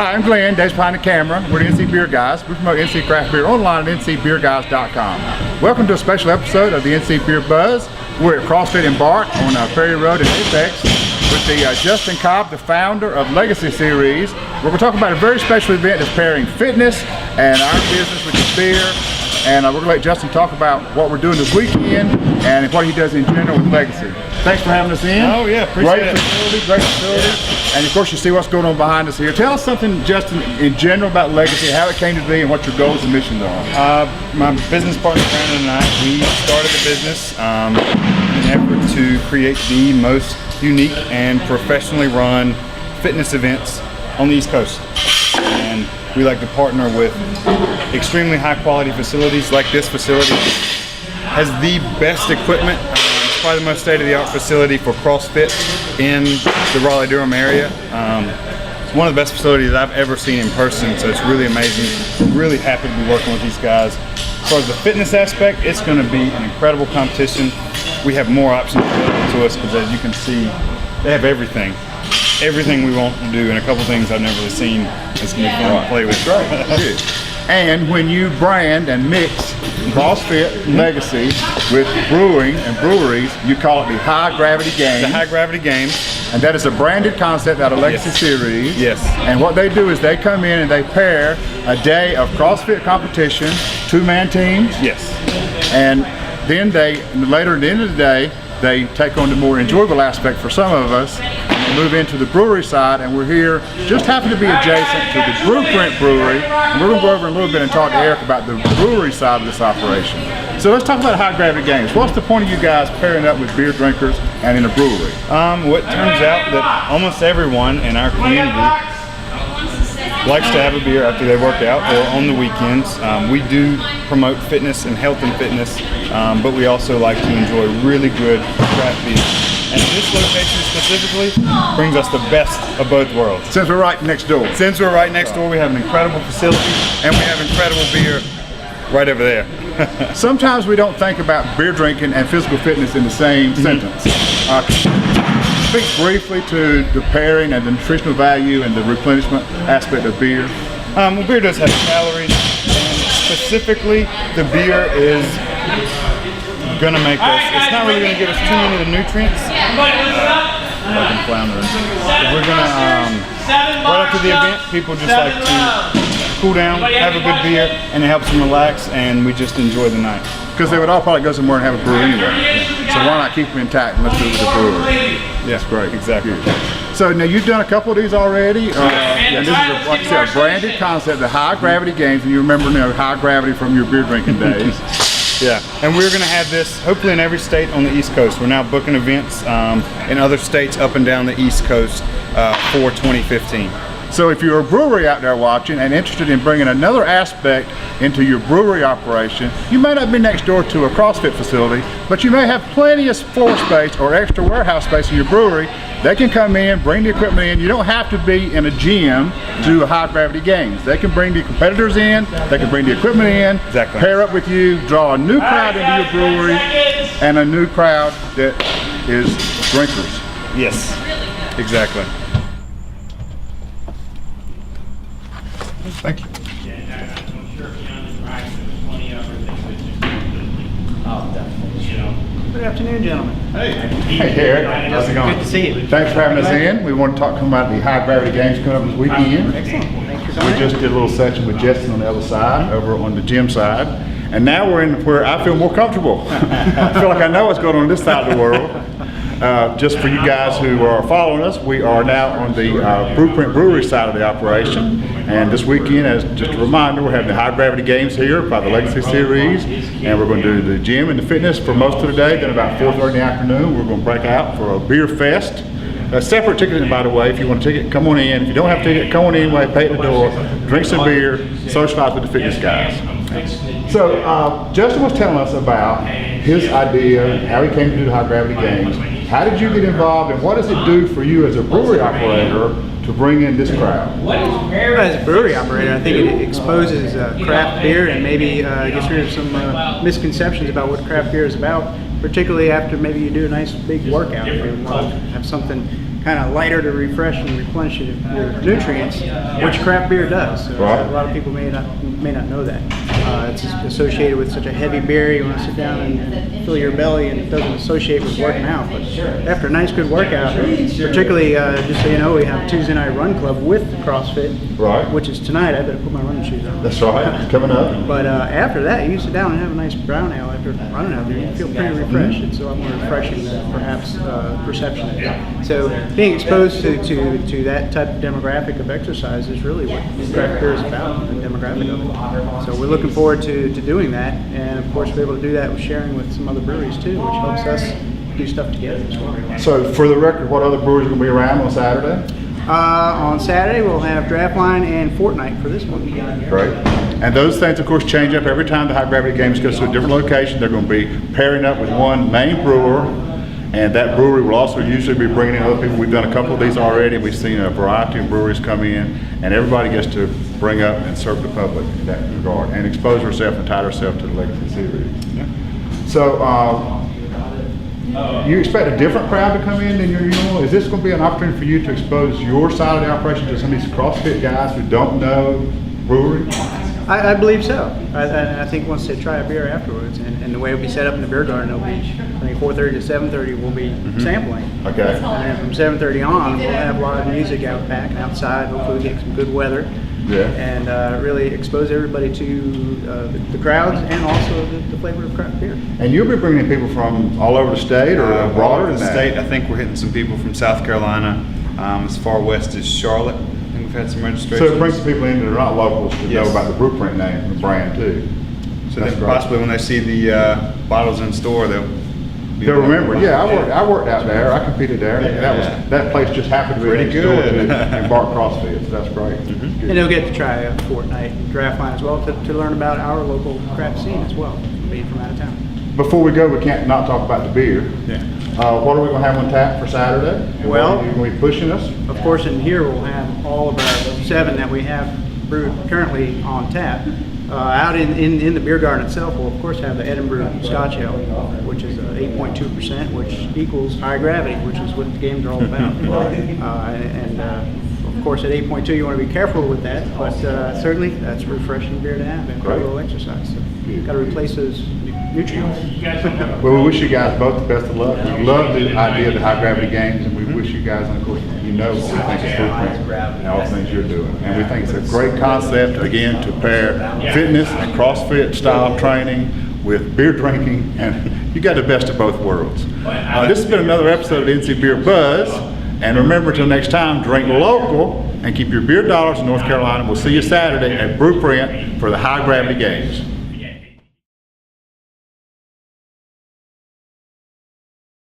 Hi, I'm Glenn, Dave's behind the camera. We're the NC Beer Guys. We promote NC craft beer online at NCBeerGuys.com. Welcome to a special episode of the NC Beer Buzz. We're at Crossfit Embark on Ferry Road in Apex with the Justin Cobb, the founder of Legacy Series. We're going to talk about a very special event that's pairing fitness and our business, which is beer. And we're going to let Justin talk about what we're doing this weekend and what he does in general with Legacy. Thanks for having us in. Oh yeah, appreciate it. Great facility. And of course you see what's going on behind us here. Tell us something, Justin, in general about Legacy, how it came to be and what your goals and missions are. My business partner Brandon and I, we started the business in an effort to create the most unique and professionally run fitness events on the East Coast. And we like to partner with extremely high quality facilities. Like this facility has the best equipment. It's probably the most state-of-the-art facility for CrossFit in the Raleigh-Durham area. It's one of the best facilities I've ever seen in person, so it's really amazing. We're really happy to be working with these guys. As far as the fitness aspect, it's going to be an incredible competition. We have more options available to us because, as you can see, they have everything. Everything we want to do, and a couple things I've never really seen. It's going to be fun to play with. Right. And when you brand and mix CrossFit Legacy with brewing and breweries, you call it the High Gravity Games. The High Gravity Games. And that is a branded concept out of Legacy Series. Yes. And what they do is they come in and they pair a day of CrossFit competition, two-man teams. Yes. And then later at the end of the day, they take on the more enjoyable aspect for some of us and move into the brewery side, and we're here, just happen to be adjacent to the Brüeprint Brewery, and we're going to go over in a little bit and talk to Eric about the brewery side of this operation. So let's talk about High Gravity Games. What's the point of you guys pairing up with beer drinkers and in a brewery? What turns out that almost everyone in our community likes to have a beer after they work out or on the weekends. We do promote fitness and health and fitness, but we also like to enjoy really good craft beer. And this location specifically brings us the best of both worlds. Since we're right next door. Since we're right next door, we have an incredible facility and we have incredible beer right over there. Sometimes we don't think about beer drinking and physical fitness in the same sentence. Speak briefly to the pairing and the nutritional value and the replenishment aspect of beer. Well, beer does have calories, and specifically the beer is going to make us, it's not really going to give us too many of the nutrients. I'm floundering. We're going to, right after the event, people just like to cool down, have a good beer, and it helps them relax, and we just enjoy the night. Because they would all probably go somewhere and have a brew anyway. So why not keep them intact and let's do it with the brewery? Yeah, great. Exactly. So now you've done a couple of these already, and this is, like I said, a branded concept, the High Gravity Games, and you remember high gravity from your beer drinking days. Yeah, and we're going to have this hopefully in every state on the East Coast. We're now booking events in other states up and down the East Coast for 2015. So if you're a brewery out there watching and interested in bringing another aspect into your brewery operation, you may not be next door to a CrossFit facility, but you may have plenty of floor space or extra warehouse space in your brewery. They can come in, bring the equipment in. You don't have to be in a gym to do a High Gravity Games. They can bring the competitors in, they can bring the equipment in, pair up with you, draw a new crowd into your brewery, and a new crowd that is drinkers. Yes, exactly. Thank you. Good afternoon, gentlemen. Hey, Eric. How's it going? Good to see you. Thanks for having us in. We want to talk about the High Gravity Games coming up this weekend. Excellent. Thanks for We coming. just did a little section with Justin on the other side, over on the gym side. And now we're in where I feel more comfortable. I feel like I know what's going on this side of the world. Just for you guys who are following us, we are now on the Brueprint Brewery side of the operation. And this weekend, as just a reminder, we're having the High Gravity Games here by the Legacy Series. And we're going to do the gym and the fitness for most of the day. Then about 4:30 in the afternoon, we're going to break out for a beer fest. A separate ticket, by the way. If you want a ticket, come on in. If you don't have a ticket, come on in anyway, pay at the door, drink some beer, socialize with the fitness guys. So Justin was telling us about his idea, how he came to do the High Gravity Games. How did you get involved, and what does it do for you as a brewery operator to bring in this crowd? As a brewery operator, I think it exposes craft beer and maybe gets rid of some misconceptions about what craft beer is about, particularly after maybe you do a nice big workout. You want to have something kind of lighter to refresh and replenish your nutrients, which craft beer does. So Right. a lot of people may not know that. It's associated with such a heavy beer. You want to sit down and fill your belly, and it doesn't associate with working out. But after a nice good workout, particularly just so you know, we have a Tuesday night run club with CrossFit, Right. which is tonight. I better put my running shoes on. That's right, it's coming up. But after that, you sit down and have a nice brown ale after running out there. You feel pretty refreshed. It's a lot more refreshing than perhaps perception. So being exposed to that type of demographic of exercise is really what craft beer is about, the demographic of it. So we're looking forward to doing that, and of course we're able to do that with sharing with some other breweries too, which helps us do stuff together as well. So for the record, what other breweries are going to be around on Saturday? On Saturday we'll have Draftline and Fortnite for this one. Great. And those things, of course, change up every time the High Gravity Games goes to a different location. They're going to be pairing up with one main brewer, and that brewery will also usually be bringing in other people. We've done a couple of these already, and we've seen a variety of breweries come in, and everybody gets to bring up and serve the public in that regard, and expose herself and tie herself to the Legacy Series. Yeah. So, you expect a different crowd to come in than your usual? Is this going to be an opportunity for you to expose your side of the operation to some of these CrossFit guys who don't know brewery? I believe so. I think once they try a beer afterwards, and the way it'll be set up in the beer garden, it'll be, I think 4:30 to 7:30 we'll be sampling. Okay. And then from 7:30 on, we'll have live music out back and outside. Hopefully we get some good weather. Yeah. And really expose everybody to the crowds and also the flavor of craft beer. And you'll be bringing people from all over the state or All broader over than the that? state. I think we're hitting some people from South Carolina, as far west as Charlotte. I think we've had some registrations. So it brings people in that are not locals to Yes. know about the Brueprint name, the brand too. So That's then great. possibly when they see the bottles in store, they'll be They'll remember. Yeah, Yeah. I worked out there. I competed there. And that place just happened to be Pretty next door good. to Embark CrossFit. So that's great. And they'll get to try Fortnite and Draftline as well to learn about our local craft scene as well, being from out of town. Before we go, we can't not talk about the beer. Yeah. What are we going to have on tap for Saturday? And Well- what are you going to be pushing us? Of course, in here we'll have all of our 7 that we have brewed currently on tap. Out in the beer garden itself, we'll of course have the Edinburgh Scotch Ale, which is 8.2%, which equals high gravity, which is what the games are all about. Of course, at 8.2, you want to be careful with that, but certainly that's refreshing beer to have and a little exercise. So you've got to replace those nutrients. Well, we wish you guys both the best of luck. We love the idea of the high gravity games, and we wish you guys, and of course, you know what we think is Brueprint and all the things you're doing. And we think it's a great concept, again, to pair fitness and CrossFit style training with beer drinking, and you got the best of both worlds. This has been another episode of NC Beer Buzz, and remember, till next time, drink local and keep your beer dollars in North Carolina. We'll see you Saturday at Brueprint for the High Gravity Games.